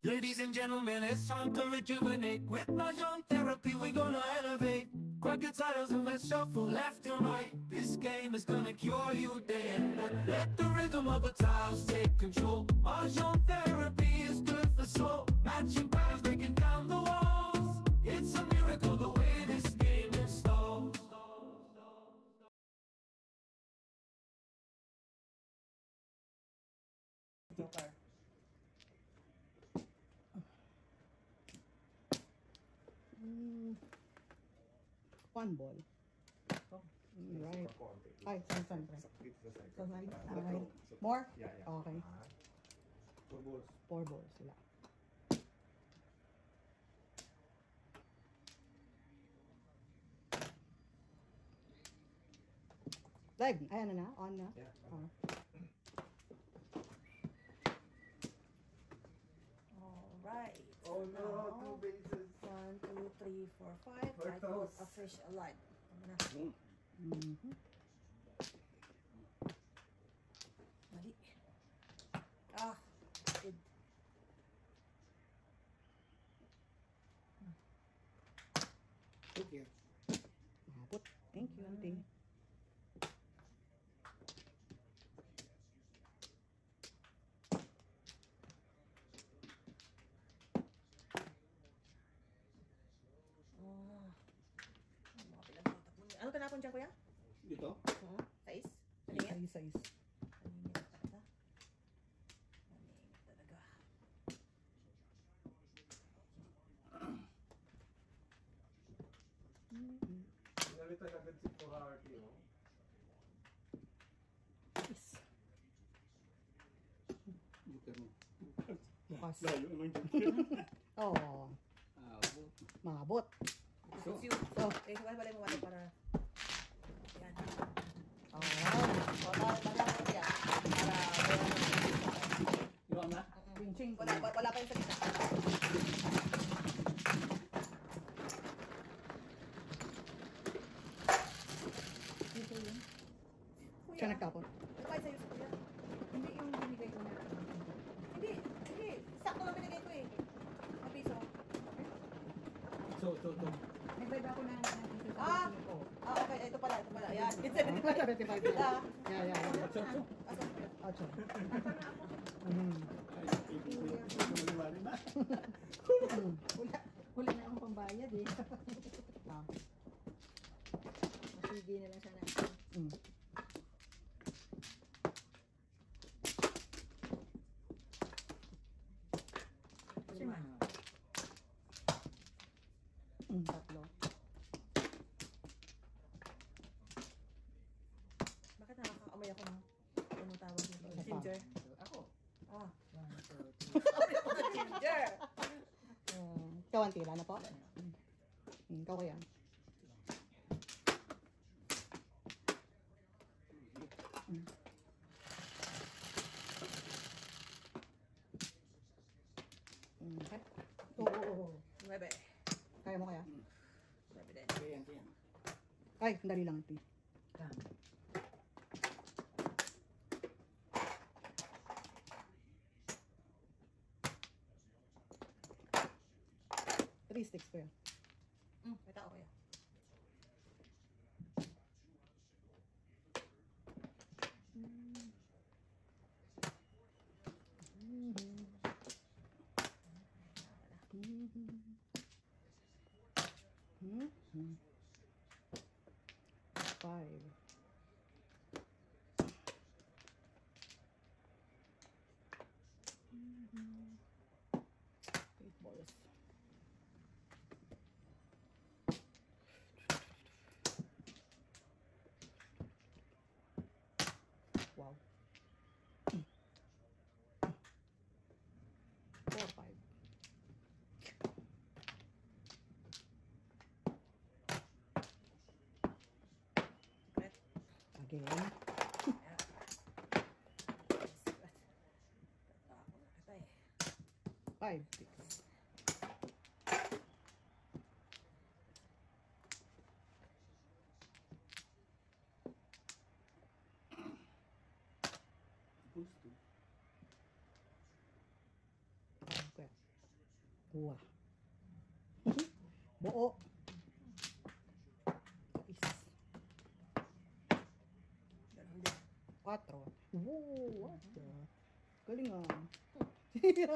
Ladies and gentlemen, it's time to rejuvenate. With Mahjong therapy, we're gonna elevate. Grab your titles and let's shuffle left and right. This game is gonna cure you day and night. Let the rhythm of the tiles take control. Mahjong therapy is good for soul. Matching patterns breaking down the walls. It's a miracle the way this game installs. Joker. One ball. Oh. Right. Ay, saan? Alright. So, More? yeah. Okay. 4 balls. 4 balls sila. Leg. Ay, ano na? On na? Yeah. Alright. Oh no, Now, 2 bases. 1, 2, 3, 4, 5. For I got toss. a fish alive. Ano na? Mhm. Mali. Ah. Good. Okay. Mabot. Thank you, auntie. Oh. Mga pinagtatapon niya. Ano tinapon dyan, kuya? Dito? Oo. Sais? Kaningit? Size. Kaningit talaga. Kaningit talaga. Nalita agad si Porarty, oh. Yes. Joker mo. Bukas. Layo naman dyan. Oh, mabot. So, eh, wala mo para... Yan. Oh. Wala mo yan. Para... Iwan na? Ching-ching. Wala pa yung salita. Ito yun. Kuya, Siya nagtapon. ano kayo sa'yo sa kuya? Hindi yung binigay ko na. Hindi. Sakto lang binigay ko eh. Ang piso. So. Nagbayad ako ng Ah! Okay. Ito pala. Ayan. It's 75. 75. Ah. Yeah. So. Asan ko yun? Ocho. Ay, maliwali na. Wala na akong pambayad eh. Ah. Masigi na lang sana. Mm. Lima. Tatlo. Bakit nakakaamoy ako ng anong tawag nito? Isa pa. Ginger. Ako. Ah. 1, 2, 3. Amoy ako ng ginger. Ikaw ang tila na po? Ikaw kaya? Okay. Oo. 9. Kaya mo kaya? 9 din. Kaya. Ay, dali lang. Pi. Kam. Three sticks ko yan. May tao kaya. Five. Eight balls. Wow. 4, 5. Secret. Again. Ayan. Secret. Ako na kita eh. 5, 6. Gusto. Okay. Kuha. Buo. Is. 4. Woo! What the? Galing ah.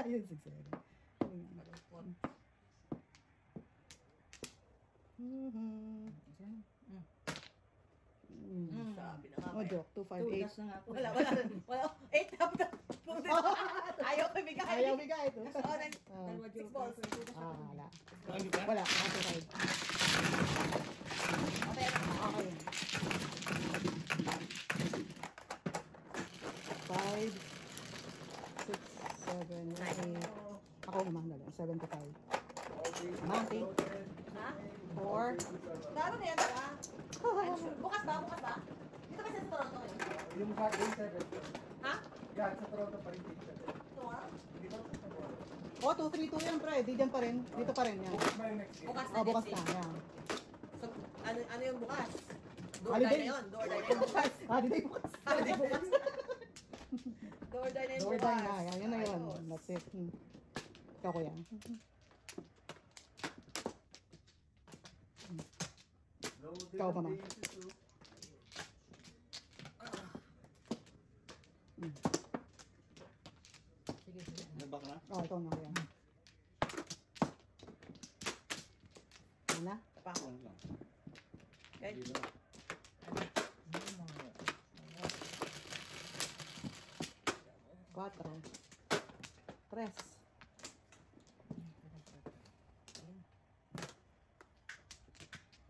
Ayun, 6-7. Galing ah. Sabi na nga. Oh, joke. 2, 5, 8. Tugas na nga ako. Wala. 8 up na. Ayaw ko bigay. Ayaw bigay ito. Oh, nag- Dalawa 6 joker. balls. Wala. Ano ka? Wala. 1, 2, 5. Okay. Okay. 5, 6, 7, 8. Ako naman dala. 7 to 5. Mounty. Ha? 4. Lalo na yan, diba? Bukas ba? Bukas ba? Dito kasi sa Toronto eh. Yung hot day 7. Ha? Yan, sa Toronto pa rin day 7. Tomorrow? Dito sa Toronto. Oh, 2, 3, 2 yan, pre. Di dyan pa rin. Dito pa rin yan. Bukas ba yung next day? Bukas na. Oh, bukas next na. week. Yan. So, ano yung bukas? Door Holiday. die na yun. Door die na yun bukas. Di day bukas. Holiday bukas. Door die na yun Door bukas. die na. Yan na yun. Ayos. That's it. Ikaw ko yan. Ikaw pa, ma'am. Sige, sige. Nabak na? Oh, ikaw na yan. Yan na. Pa. Ano lang. Okay. Dito na. 4. 3.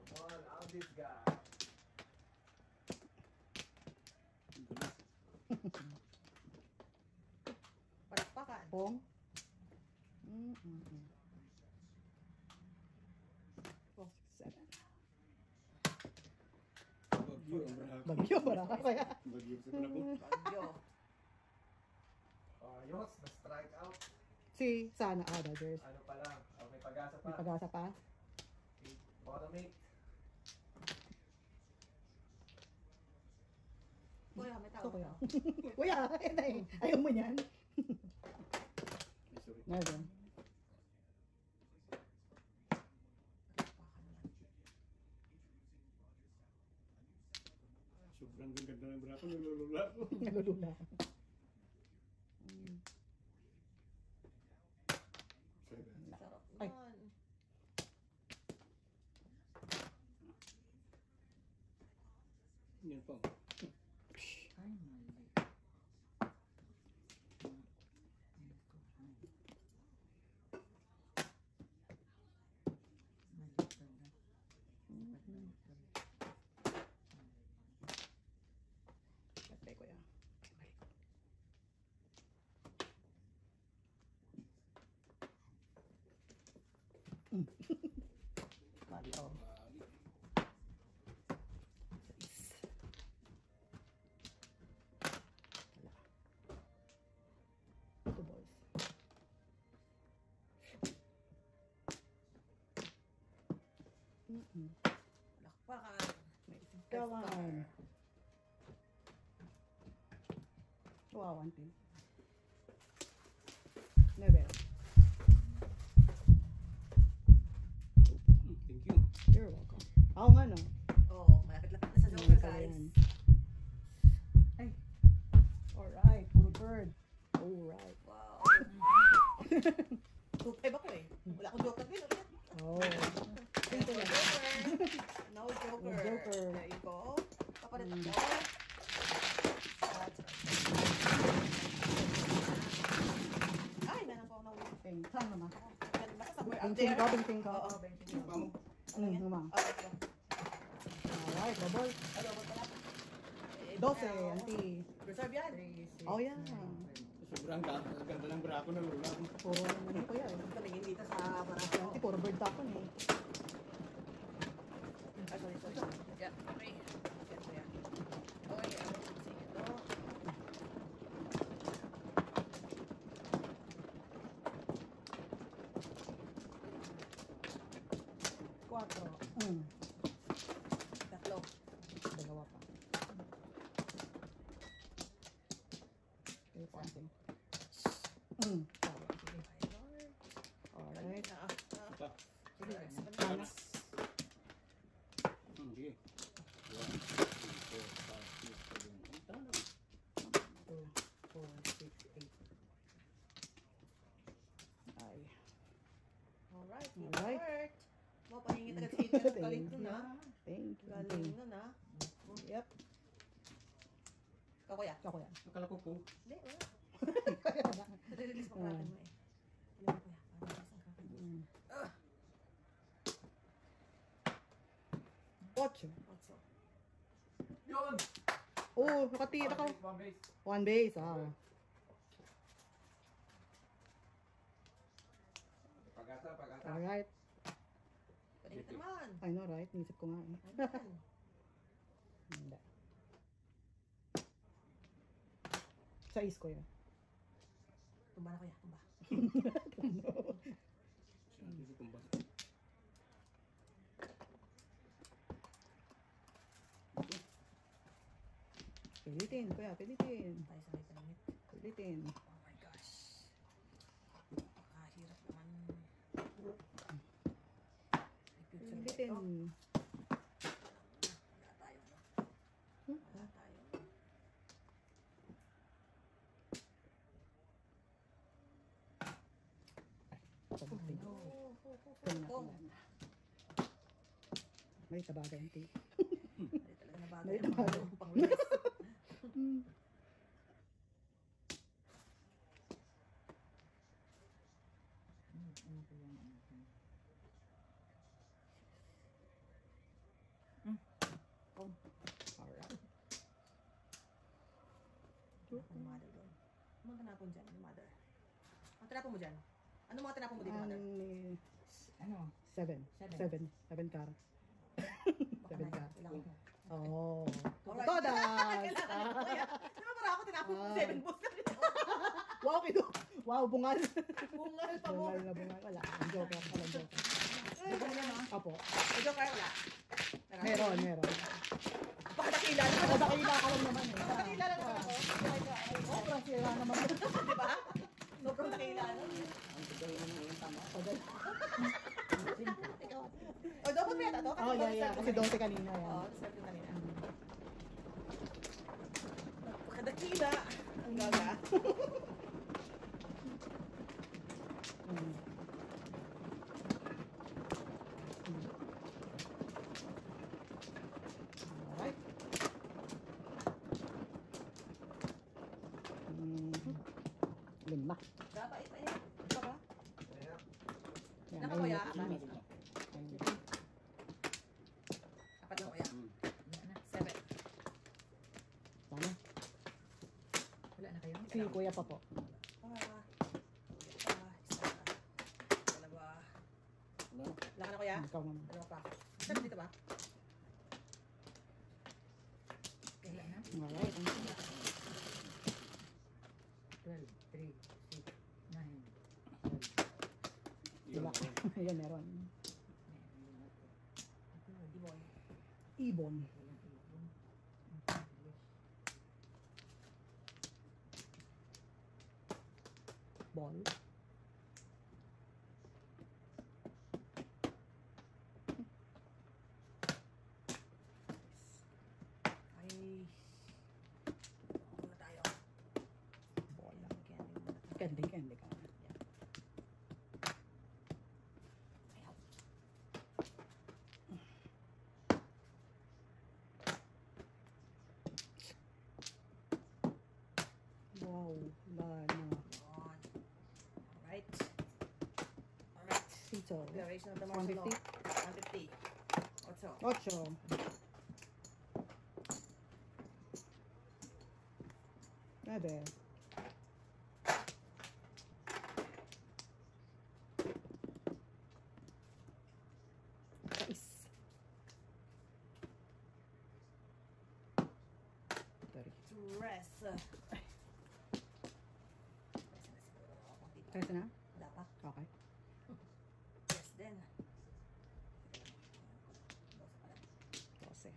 Come on, out this guy. Palakpakan. Pong. 4, 6, 7. Bagyo, ang brako. Bagyo, maraka kaya. Bagyo sa brako. Bagyo. Ayos, na-strike out. Si Sana. Dodgers. Ano pa lang, may pag-asa pa. May pag-asa pa. Bottom 8. Kuya, may Ito tawag. kuya. Kuya, ayaw mo niyan. Sorry. Meron. Sobrang ganda ng brako, nalulula ko. Nalulula. Sarap Ay. nun. Yan po. Ay, mali. Mali talaga. Patay kuya. Mali oh. Two balls. Palakpakan. May sigawan. Wow, 1 pin. Level. Thank you. You're welcome. Oo nga no. Oo, malapit-lapit na sa Joker, guys. Ay. Alright, full bird. Alright. Wow. 2-5 ako eh. Wala akong Joker din. Oh. Thank you. No Joker. No Joker. There you go. Papalit Mm. ako. Ay, nanan ko na ulit. Ping. Saan mama? Basta somewhere up Bingting there. ko, bingting ko. Oo, bingting ko. Mama. Oh, ito. Alright, double. Ano, wag pala. 12, auntie. Reserve yan. Oh yeah. Sobrang ganda ng brako, nalulula ko. Puro naman ko yan. Tumingin dito sa barato. Auntie, puro bird tapon eh. Ah, sorry. Yeah, okay. Yan, yan. Okay, ano, sige ito. Quatro. Tatlo. Dalawa pa. Okay, konting. Alright. Alright, Alright. worked. Mo, pahingi agad sa inyo. Galing Thank nun you. ha. Thank you. Galing nun ha. Yep. Ikaw kuya. Ako yan. Akala ko po. Hindi, wala. Nare-release pa kraken mo eh. Alam mo kuya, parang release ang kraken mo. Mm. 8. Otso. Yun! Oh, nakatira ka. One base. One base. Ah. Pag-asa, pag-asa. Alright. Pwede ka naman. I know, right? Nisip ko nga. Eh. Ayan. Hindi. Sa is ko yun. Tumba na kuya, tumba. Sinabi ko tumba. Pilitin, kuya. Pilitin. Tayo sa may panimit. Pilitin. Oh my gosh. Napakahirap naman. I-future Pilitin. ito. Wala tayo, no? Wala tayo. Pilitin. Oh, Tingnan. May tabagan yung tape. Hindi talaga nabago May yung mga nabago. pang-release. Ano ko yung ano ko? Alright. Ang mother doon. Ano mga tinapon dyan, yung mother? Ang tinapon mo dyan? Ano mga tinapon mo dito, mother? Ano? 7. Seven. 7 car. Baka 7 na, car. kailangan mo. Oh. Alright. Todas! Kailangan mo, kuya. Di ba para ako tinapon mo 7 balls na rin? Wow, kido. Wow, bungal. Bungal pa mo. Bungal na bungal. Wala. Ang joker. Walang joker. Joker yan, ha? Apo. May joker, wala. Meron, meron. Baka nakilala ka. Baka dakila ka lang naman eh. Baka nakilala ka ako. Sobrang sira naman. Di ba? Sobrang nakilala. O, dapat mo yata to? Oh, yeah. Kasi 12 kanina yan. Oo, deserve ko kanina. Napakadakila. Ang gaga. Mm. Alright. Lima. Dapat ito yan. Ito ba? Ayan. Yan, Naka, ayun. kuya? Ayun. Apat lang kuya. Wala na. 7. Tama. Wala na kayo? Si kuya pa po. Isa. Dalawa. Wala ka na kuya? Ikaw naman. Dalawa pa. Sabi dito ba? Wala na. Alright. 12, 3, 6, 9, 12. Sila. Ayan, meron. Ibon. Ibon. Walang ibon. Ball. Ay. Ako na tayo. Ball. Candy muna tayo. Candy ka. Ayaw. Wow. Lana. Yun. Alright. Alright. Sito. Declaration of the martial law. 150. 150. 8. 9. Sais. 30. Dress. Tres na? Wala pa. Okay. Dress din. 12.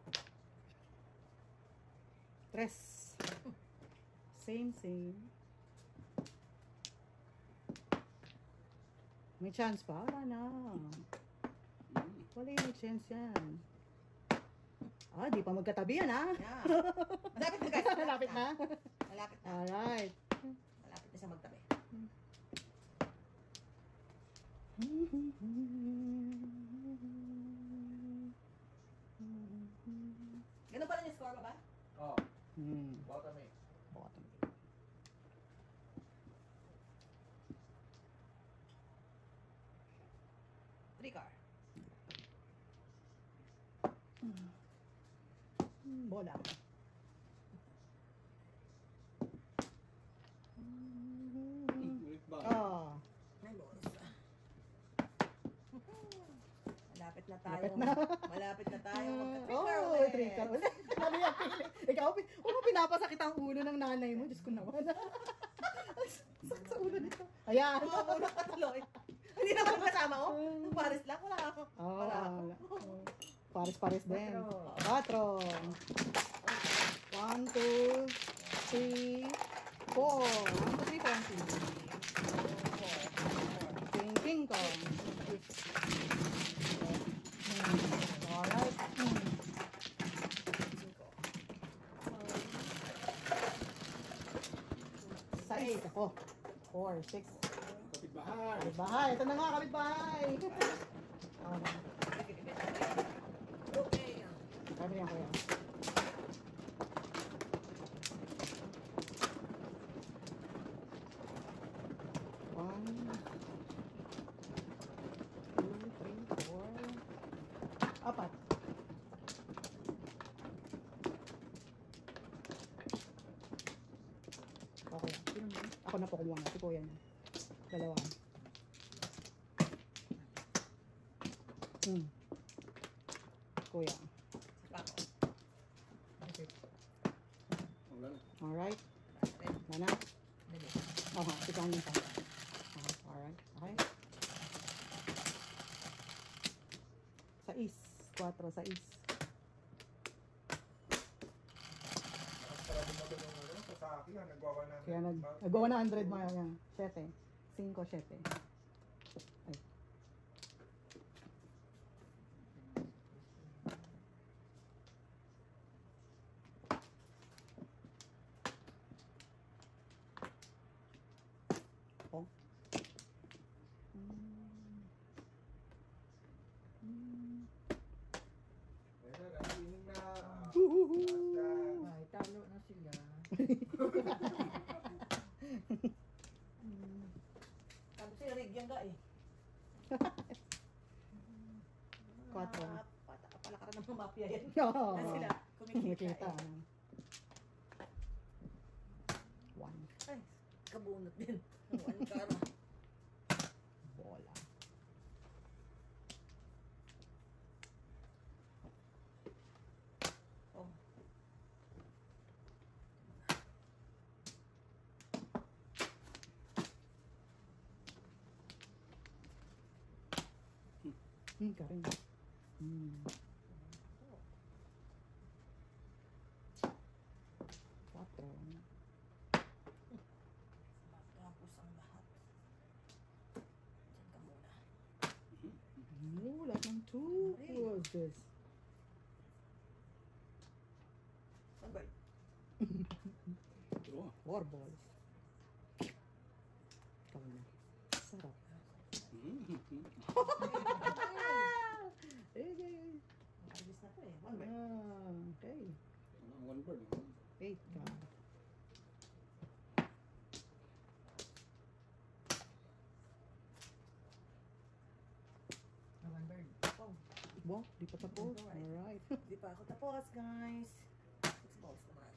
Okay. Tres. Same. May chance pa? Wala na. Wala yung may chance yan. Ah, di pa magkatabi yan, ha? Yeah. Malapit na guys. Malapit na. Malapit na. Alright. Malapit na siya magtabi. Ganun pala yung score ba? Oh, Hmm. bottom 8. Bottom. Three car. Bola. Ulit ba? Ah, Ay, boss. Malapit na tayo. Malapit na. Malapit na tayo. Magka-three car oh, ulit. trika ulit. Ano yan, pili? Ikaw, huwag mo pinapasakit ang ulo ng nanay mo. Diyos ko naman. Sakit sa ulo nito. Ayan. Oo, muna ka tuloy. Hindi na ako kasama ko. Yung Paris lang, wala ako. Oh, Wala ako. Pares-pares din. Quatro. 4. 1, 2, 3, 4. 1, 2, 3, 4. 5. Alright. Sa 8 ako. 4, 6. Kapitbahay. Kapitbahay. Ito na nga, kapitbahay. Okay. Sabi niya ko yan. One, 2, 3, 4. Apat. Okay. Ako na po kumuha na. Si Kuya na. Dalawa. Kuya. Ako. Wala na. Alright. Mana? Dali. Oh, sikahan yung pa. Alright. Okay. 6. 4, 6. Para bumalo ng ano, sa Saki, nagwawa na. Kaya nag-go 100 mga yan. 7. 5, 7. Ay. Oh. Ayan, ang ining na. Ay, talo na sila. Sabi siya, rig yan ga eh. 4. Palakaran ng mga mafia yan. Oh. Yan sila, kumikita Kumikita. eh. 1. Ay, kabunot din. Ang karo. Bola. Oh. Karin. Quatro. Tapos ang lahat. Diyan ka muna. Wala ng 2. What was this? Saan ba? 4 balls. Ikaw na. Sarap. Okay. Alis na to eh. One way. Okay. One bird. 8 ka. One bird. Oh, Bo, di pa tapos. Alright. Alright. di pa ako tapos guys. 6 balls naman.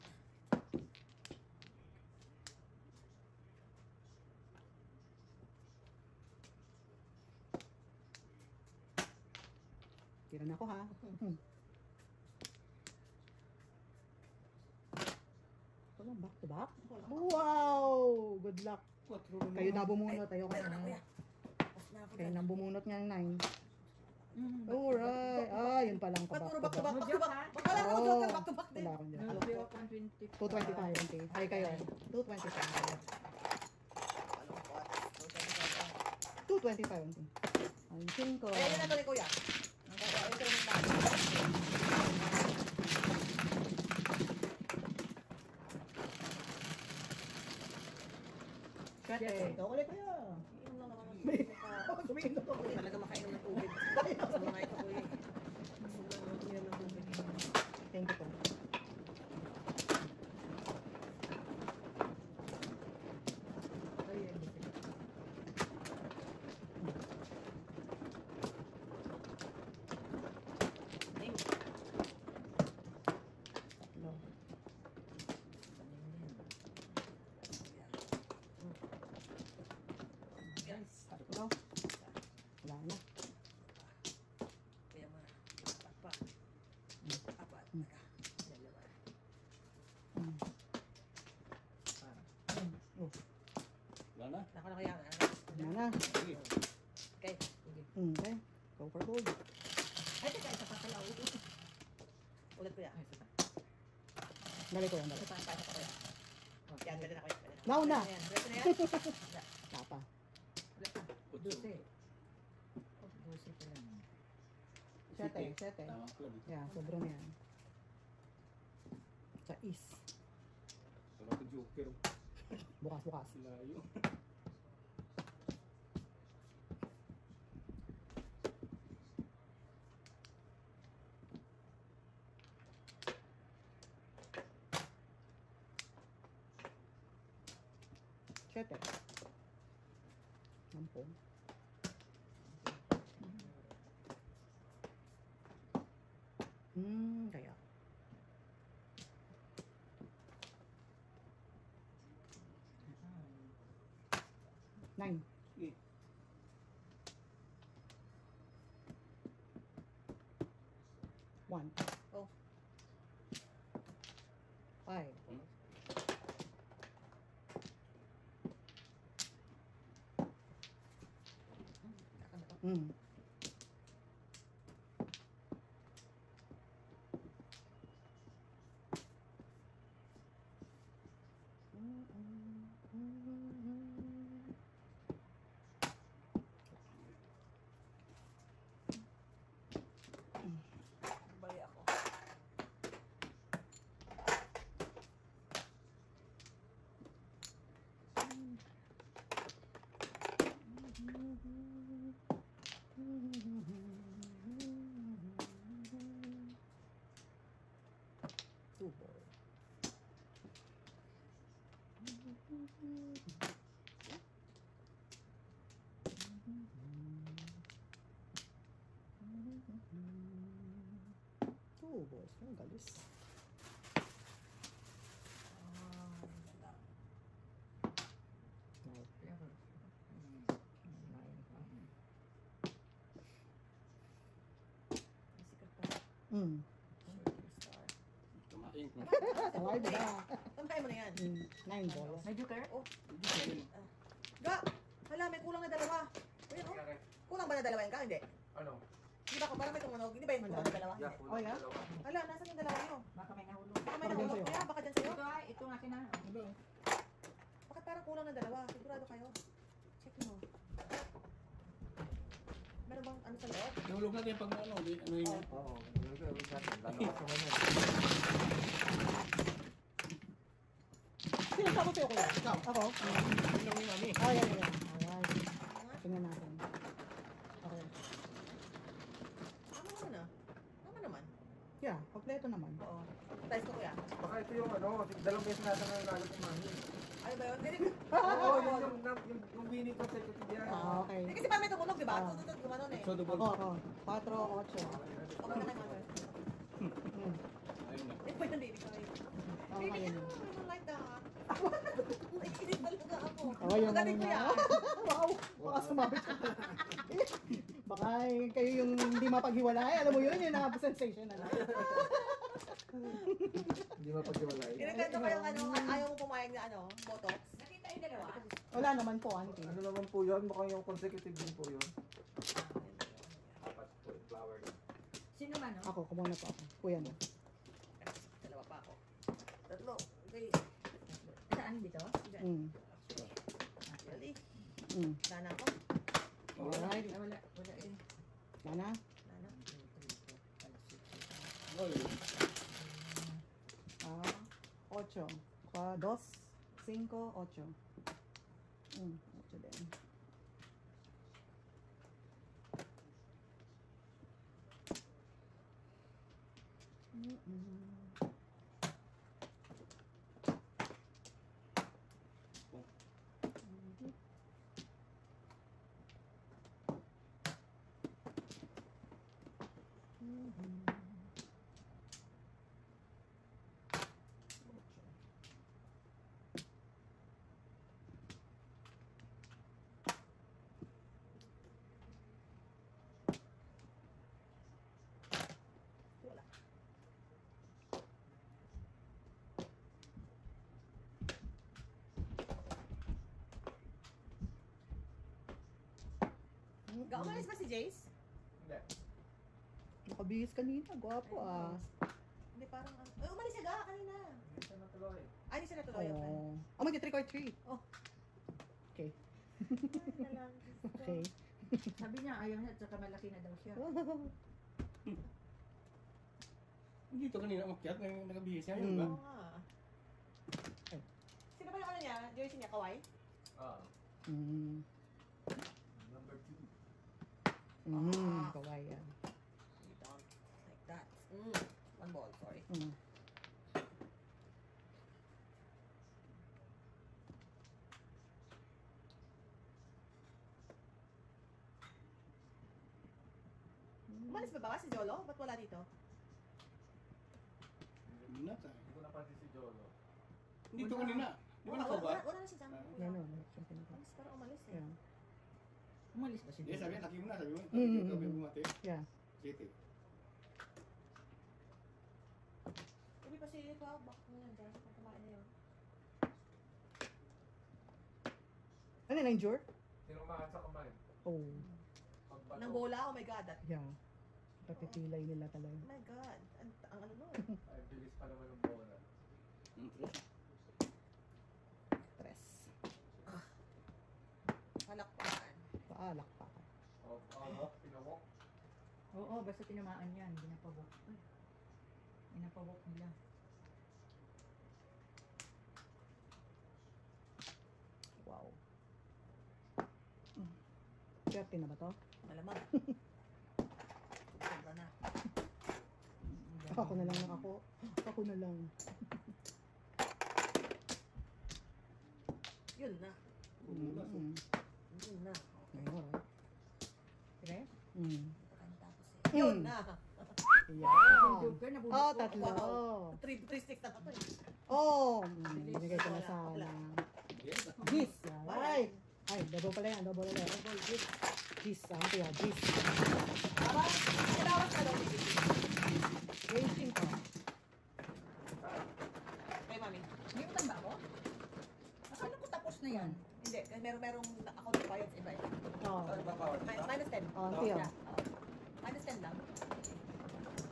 Tira na ako ha. Wala, back to back. Wow! Good luck. Kayo na bumunot. Ayoko Meron na na. kuya. Tapos na ako Kayo dyan. na bumunot ng 9. Alright. Ah, yun palang Ba't pa puro back back to back? Mo Back to joke, back. ha? Wala na ako joker. Back to back din. Wala akong dyan. No, Alam ko. zero point 20. 225, okay. Ay, kayo. 225. 225, okay. Ang 5. Kaya yun na to ni kuya. Ang kaya ito rin tayo. Siyete. Ito ulit kuya. Inom lang naman ng Sumiinom ako. talaga makainom ng tubig. Sa mga ito ko eh. Sobrang uminom ng tubig. Thank you po. Ayan. No. Sabi ko daw. Wala na. Kaya mga apat. Apat. Mm. Dalawa. Mm. Oh, Wala na. Nako na kaya. wala na. Sige. Okay. Okay. Go for gold. Ay, teka, isa pa kaya. Ulit ko yan. Ay, isa pa. Dali ko yan, dali. Isa pa kaya. Yan, pwede na ko yan. Nauna. Yan, pwede na yan. Tapa. Wala pa. Utso. 12. Oh, 12 pa lang. Siyete, siyete. Tama ko lang. Yeah, sobrang yan. Sa is. Sarap ko joker. Bukas, bukas. Layo. Siyete. Nampung. Kaya. Nine. Sige. One. Oh. Five. Mm. Bali ako. Two ball. Two balls. Ang galis. No. Pero, Sikat pa. Mm. Star. Tumain. Tawag mo na. Tampay mo na yan. Nine balls. may joker? Oh. Ga! Hala, may kulang na dalawa. Ayan, oh. Kulang ba na dalawa yan ka? Hindi. Ano? Hindi ba ako? Parang may tumunog. Hindi ba yung kulang na dalawa? Yeah, Hindi. Oh, yeah? Hala, nasan yung dalawa nyo? Baka may nahulog. Baka may Baka dyan nahulog. sa'yo. Kaya, baka dyan sa'yo. Ito ay, ito nga kina. Bakit parang kulang na dalawa? Sigurado kayo. Check mo. Meron bang ano sa loob? Nahulog natin pag ano. Ano yun? Oo, nagagawin sa atin. Lalo ka sa kanya. Sino sabi sa'yo kuya? Ikaw. Ako? Ano yung mami? Oh, yan, yan. Alright. Tingnan natin. Okay. Tama naman ah. Tama naman. Yeah, kompleto naman. Oo. Tayo ko kuya. Baka ito yung ano, dalawang beses natin ang nalo kong mami. Ano ba yun? Hindi Oo, yung winning consecutive yan. Ah, okay. kasi parang may tumunog, di ba? Ah. Tututut gumanon eh. So, double. Ako. 4, 8. Okay na kayo, mother. Mm. Ayun na. Ito ba yung baby ko? Oh, Baby, ayun. ano? I don't like that. Nakikinig talaga ako. Oh, yung Ang galing ano ko niya. yan. Wow! Baka sumabit siya. Baka kayo yung hindi mapaghiwalay. Alam mo yun, yung sensation na lang. Hindi mapagkiwalay. Kinaganda ko yung ano, ayaw mo pumayag na ano, botox. Nakita yung dalawa? Wala naman po, auntie. Ano naman po yun? Mukhang yung consecutive din po yun. Apat po yung flower. Sino man, no? Ako, kumuna po ako. Kuya na. Dalawa pa ako. Tatlo. Okay. Saan dito? Mm. Actually, Mm. nana ko. Alright. Ah, wala. Wala eh. Nana? Nana. 8. 2, 5, 8. Ito din. Wala. Umalis ba si Jace? Hindi. Nakabihis kanina. Gwapo ah. Hindi, parang ano. Ay, umalis siya kanina. Hindi siya natuloy. Ay, hindi siya natuloy. Okay. Oh, mag-trick or treat. Oh. Okay. Ay, na lang. Okay. Sabi niya, ayaw niya, tsaka malaki na daw siya. Dito kanina umakyat, nagabihis niya yun ba? Oo nga. Sino ba yung ano niya? Jersey niya? Kawai? Mm. Number 2. Kawaii yan. You don't like that. One ball, sorry. Umalis ba si Jolo? Ba't wala dito? Hindi na tayo. Hindi ko napansin si Jolo. Dito kanina. Di ba nakaba? Wala na siya dyan. Yan o. Something like that. Umalis, parang umalis eh. Yeah. Umalis ba si Hindi, sabi, laki mo na. Sabi mo, Mm. dito kami bumati. Yeah. City. Hindi pa si Pao, bakit mo yan dyan? Kung kumain na yun. Ano yung injure? Sinumahan sa kamay. Oh. Pagbato. Nang bola, oh my god. Yeah. Patipilay nila talaga. Oh my god. Ang ano nun? Ay, bilis pa naman ng bola. Stress. Palakpakan. Paalak pa. Pinawok. Oo, basta tinamaan yan. Ginapabok. Ay. Ginapabok nila. Wow. Swerte na ba to? Malamang. Sobra na. Ako na lang ako. Ako na lang. Yun na. Mm. Yun na. Ayun, right? Sige? Tapos eh. Yun na. Yeah. Joker, nabubok Oh, ko. tatlo. Wow. 3 sticks na to eh. Oh. Binigay ko na Wala. sana. Yes. Gis. Alright. Ay, double pala yan. Double ulit. Gis. Ang tiyo. Gis. Tapos, kailangan ka daw. Waiting ko. Kay mami. May utang ba ako? Akala ko tapos na yan. Hindi. Merong account na bayad sa iba eh. Oh. Minus 10. Oh, ang tiyo. Yeah. Minus 10 lang.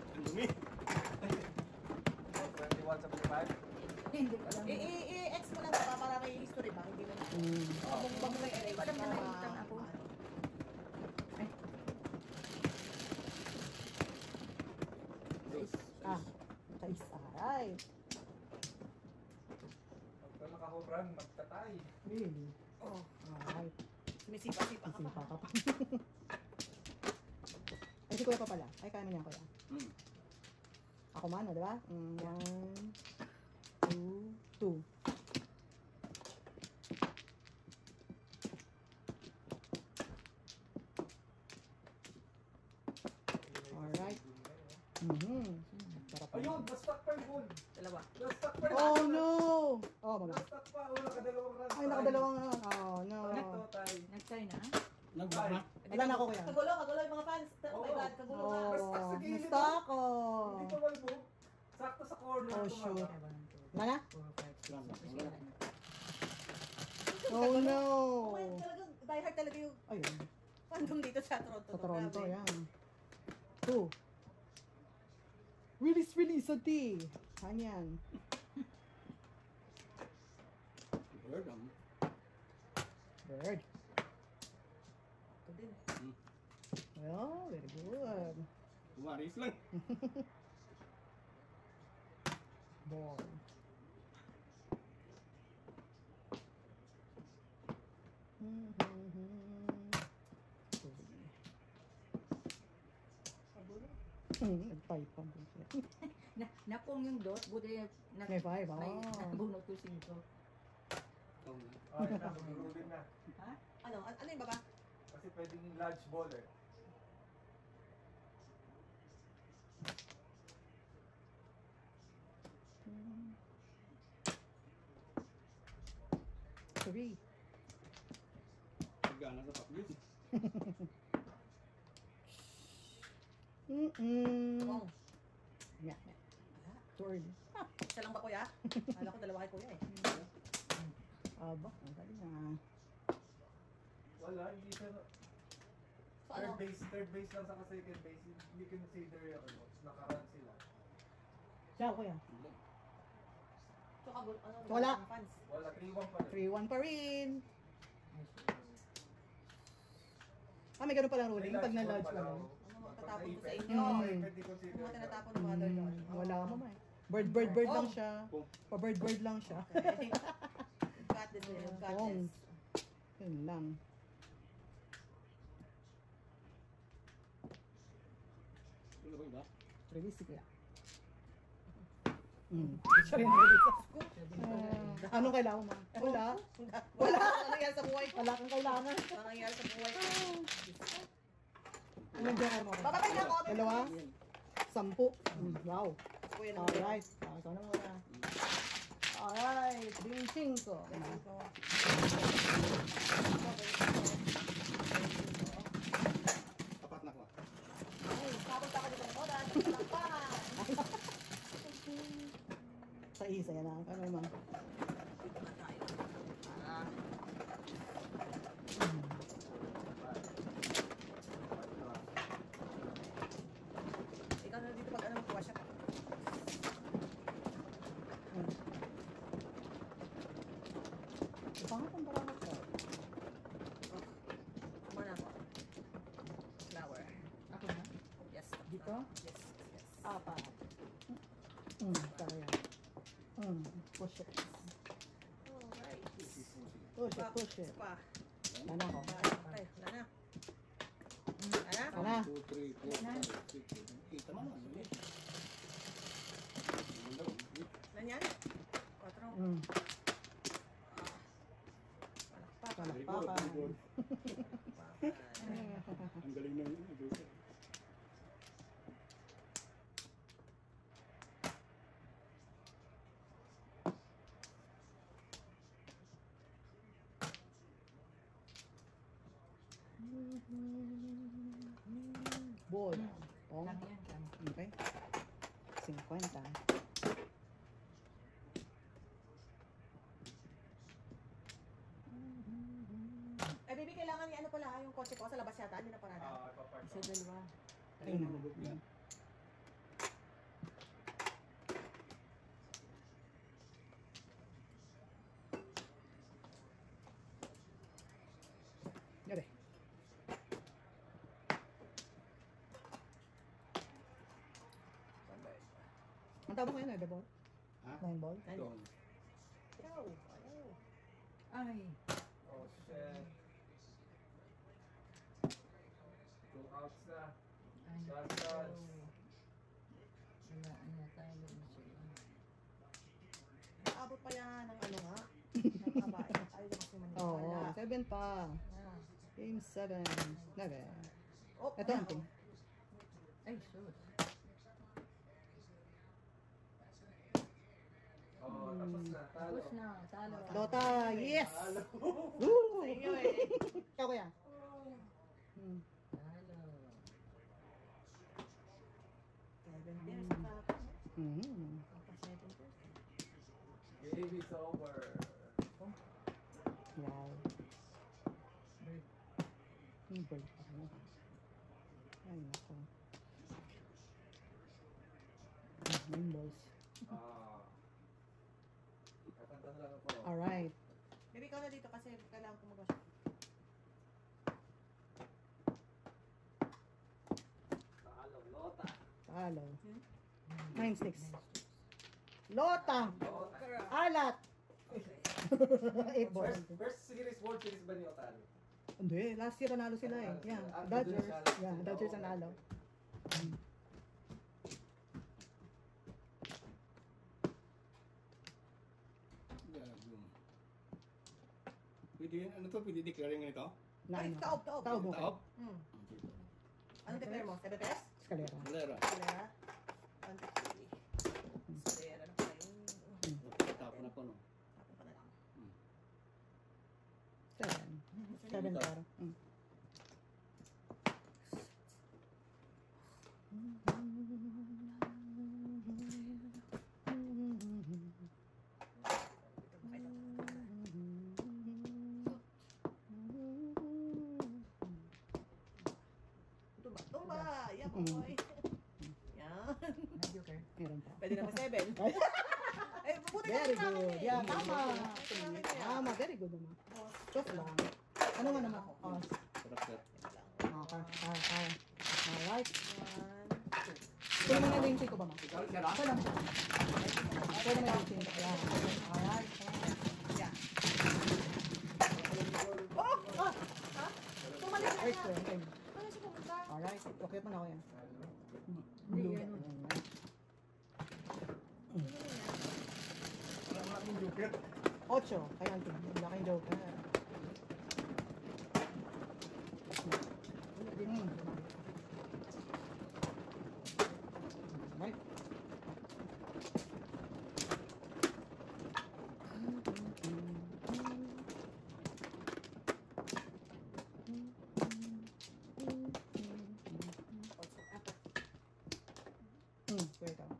Ang dumi. 21 sa 5. Hindi ko alam. I-X mo lang ba para may history ba? Hindi mo na. Bang may erase. Alam na may utang ako. Ah. Kais. Alright. Pagka nakahubran, magtatay. Really? Oh. Alright. Sumisipa-sipa ka Sipa pa. ka pa. Ay, si kuya pa pala. Ay, kaya mo niya kuya. Ako man, di ba? 1, 2, 2. Alright. Sarap Ayun, na-stuck pa yung ball. Dalawa. Na-stuck pa Oh no! Oh, mama. Na-stuck pa. Nakadalawang run. Ay, nakadalawang na. Oh no. Ito, tay. Nag-try na? Nagbak na. Wala na ako kuya. Kagulo yung mga fans. Oh my god, kagulo na. Basta sa Oh, gilid, nasta ako. Hindi ko malbog. Sakto sa corner. Oh, tumama. shoot. 1, 2, Mana? 4, 5, 6. Wala na. Wala na. Oh no! Oh my god, talagang diehard talaga yung Ayun. fandom dito sa Toronto. Sa Toronto, Grabe. yan. 2. Release, ati. Kanyan. Bird ang. Bird. Ito din. Oh, very good. Umaris lang. Ball. Nag-5 pa. Napong yung dot, buti na, May 5, may oh. nabunot ko 5. Ay, na, mag-ruling na. Ano yung baba? Kasi pwedeng large ball eh. Three. Gana sa pakbis. Bong. Yeah. Sword. Isa lang ba kuya? Kala ko dalawa kay kuya eh. Aba, ang galing na. Wala, hindi siya. So ano? Third base lang sa second base. Hindi consider yung ano, nakarun sila. Siya, kuya. So ano? Wala. Fans. Wala, 3-1 pa rin. 3-1 pa rin. May ganun palang ruling pag na-lodge ka lang. Ano matatapon ko sa inyo? Pwede consider. Ano mga tinatapon ng mother doon? Wala mo may. Bird lang siya. Pa-bird lang siya. Okay. Got this, Will. Got Bong. this. Yun lang. Ano ba iba? Realistic lang. Siya rin anong kailangan mo? Wala. Wala. Ano nangyari sa buhay ko? Wala kang kailangan. Ano nangyari sa buhay ko? Anong joker mo? Bababay na ako. Dalawa? 10. Wow. Kuya na Alright. Ikaw na muna. Alright. 25. Apat na ko. Tapos ako dito ng boda. Sa isa yan lang. Ano naman? Dito na tayo. Ikaw na dito pag ano magkuha siya. Pangatang barahat ka. Tama na ako. Flower. Ako na? Yes. Dito? Yes. Yes. Apat. Kaya. Push it. Alright. Push it. Pa. Lana ko. Okay, wala na. Wala na? Lana. 1, 2, 3, 4, 5, 6, 7, 8 naman. Ilan yan? 4. Palakpak. Very good, very good. Palakpak. Ang galing ng adult. Ball. Oh. Kami yan, kami. Okay. 50. Eh, baby, kailangan ni ano pala, yung kotse ko sa labas yata, hindi na parada. Ipapark Isa, dalawa. Ayun na. Gabi. Ang tawag mo yun, the ball? Ha? 9 ball? Ito. Ayaw. Ayaw. Ay, Oh, shit. 2 outs na. ay. Last chance. Wala na tayo sila. Abot pa yan ng ano nga. Nakabay. Ayaw na kasi maniwala. Oo, 7 pa. Ah. Game 7. 9. Oh, Ito ang team. Ay, sus. Oh, tapos na. Talo. Tapos na, talo. Dota, yes! Talo. Woo! Sa inyo eh. Ikaw kuya. Talo. 7 years na ako. Papa 7 years. Game is over. Wow. Bird. Bird pa rin. Ay, nako. 9 balls. Kakanta na lang ako. Alright. Baby, ikaw na dito kasi kailangan ko mag-wash. Talo, Lota. Talo. 9-6. Lota! Alat! 8 balls. First series, World Series ba niyo talo? Hindi, last year nanalo sila eh. Yeah, Dodgers. Yeah, Dodgers ang nalo. Pwede, ano to? Pwede declaring ito? Na Ay, ano? taob. Taob mo. Taob? Hmm. Anong declare mo? 7 pesos? Eskalera. Malera. Wala. 1, 2, 3. Sir, ano pa yun? Tapon ako, no? Tapos pa na lang. 7 para. Tumba! Yan, boy. Yan. Nag-joker. Meron pa. Pwede naman 7. Eh, buti ka Very lang good. eh. Yeah, tama. Tama. Tama, very good naman. Just lang. Ano nga naman? Oh, Sarap, sir. okay. Alright. 1, 2. Ito naman na yung ko ba, ma? Ikaw, sir, Ito lang. Ito naman yung ko. Ayan. Alright. Yeah. Oh! Ah! Ha? Tumalis na Wait, na. sir. Okay. Ano siya pumunta? Alright. Okay pa na ako yan. Hindi, Blue. yan. Wala mo akong joker. 8. Kaya natin. Wala kayong joker. Right. Wait out.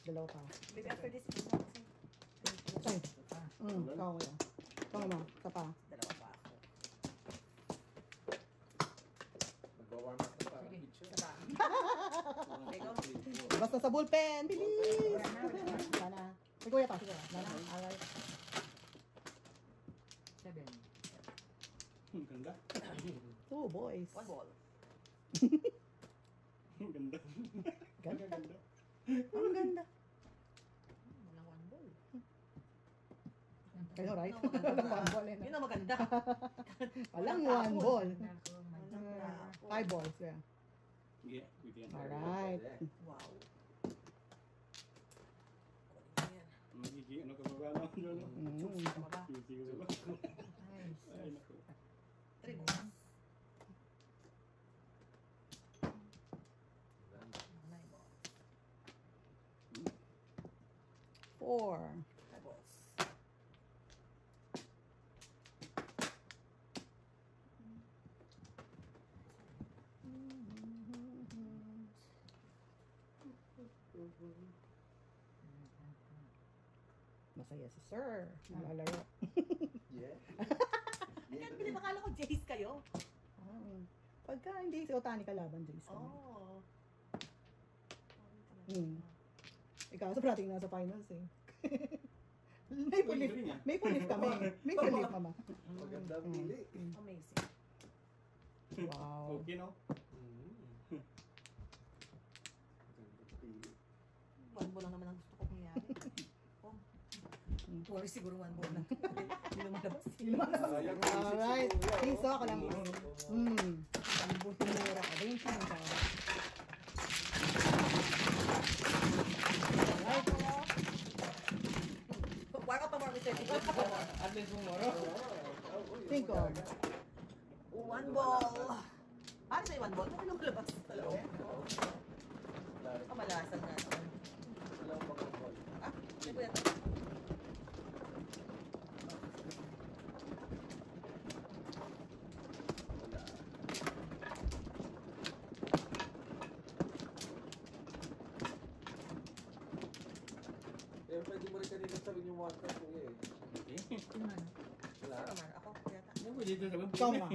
Dalawa pa. Maybe after this, ito na kasi. Ay. Ikaw kaya. Ikaw naman. Isa pa. Dalawa pa ako. Nagwa-warm up na para Sige. picture. Isa pa. Okay, go. Basta sa bullpen. Bilis! Wala na, wala na. Sana. May kuya pa. Sige. Sana. Alright. 7. Ganda. 2 boys. 1 ball. Ganda. Ganda. Ganda. Ang ganda. Walang 1 ball. Kayo, right? Yun ang maganda. Walang 1 ball. Yun ang maganda. Walang 1 ball. Nako, may joker. 5 balls. Yeah. Sige, pwede yan. Alright. Wow. Magiging ano ka ba ba? Ano? Tama ba? Sige, ba? Nice. Ay, naku. 3 balls. 9 balls. 4. 5 balls. Masaya si Sir. Naglalaro. Yeah. Ayan, pinip akala ko Jace kayo. Pagka hindi si Otani kalaban, Jace. Oh. Ikaw, sa prating nasa finals eh. May pulis. Galing, ah. May pulis kami. May pulis, mama. Maganda ang pili. Amazing. Wow. Okay, no? Maganda pili. 1 ball lang naman ang gusto ko mangyari. Oh. Worry siguro 1 ball lang. Hindi lumalabas. Sayang ang isip Alright. si Kuya, oh. Piso ako lang. Ang buti mura ko. 20 ng tao. Alright. Work up pa more research. At least tomorrow. 5. 1 ball. Paano sa'yo 1 ball? Ano lumalabas? Dalawa. Kamalasan na. Walang mga ball. Ah, ano po yan? Eh, pwede mo rin kanina sabihin yung one time kuya eh. Okay. Yung ano? Wala. Sino naman? Ako, yata. Ano pwede ito sabihin? Ikaw, ma.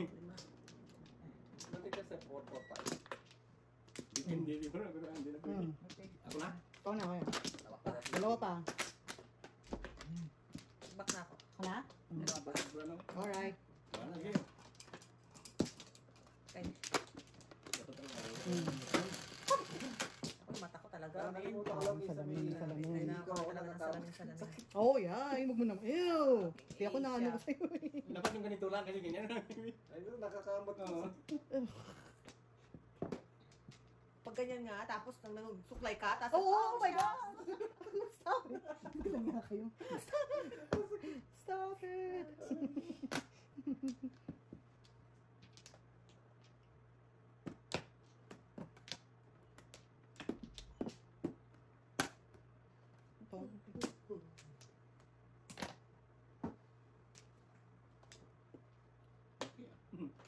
Natin ka sa 4 or 5. Hindi, di ba? Hindi na pwede. Okay. Ako na? Ikaw na, kuya. Dalawa pa. Back na ako. Ako na? Ano? Alright. Ano, okay. Okay. Ito talaga. Ako yung mata ko talaga. Nakalimutan ko lang isa Salamin, may salamin. Ay, Ikaw nakakuha ako talaga ng nakatama. salamin. Oh, yeah. Ay, wag mo naman. Ew. Hindi ako na ano ko sa'yo eh. Dapat yung ganito lang kasi ganyan. Ay, no, nakakamot ko. Oo. Pag ganyan nga, tapos nang suklay ka, tapos, Oh my God! Stop it! Bilang nga kayo. Stop it!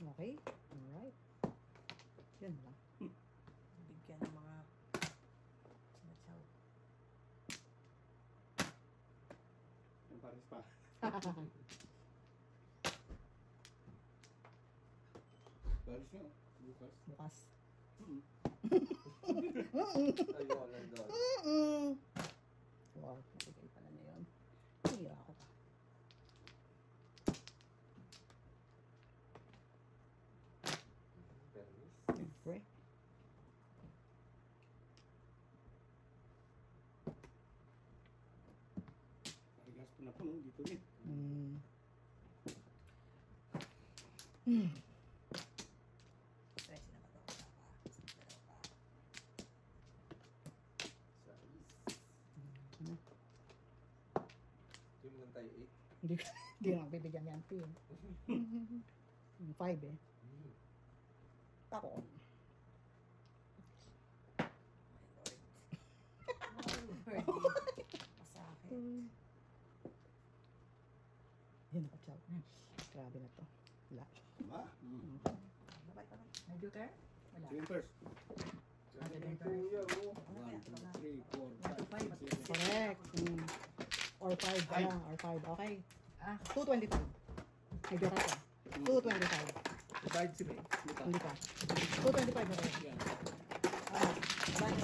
Okay. Alright. Yan lang. Bigyan ng mga sinatsaw. Yung pares pa. Pares nga. Bukas. Bukas. Ayun, nandun. Wow, nabigay pala na yun. Hira ako pa. Permis. Siyempre. Nakigas po na po no, dito din. Stress na ba ito? Yung lang tayo 8. Hindi na bibigyan yan. 5 eh. Ako. Masakit. Yan ako, chow. Grabe na to. Wala. Tama. Babay pa lang. May joker? Wala. Sige first. Yung kuya, oh. 1, 2, 3, 4, 5, 6, 7. Correct. Or 5 pala. Or 5. Okay. Ah, 225. May joke ako. 225. Divide si May. Hindi pa. 225 na rin. Yan. Ah, bye.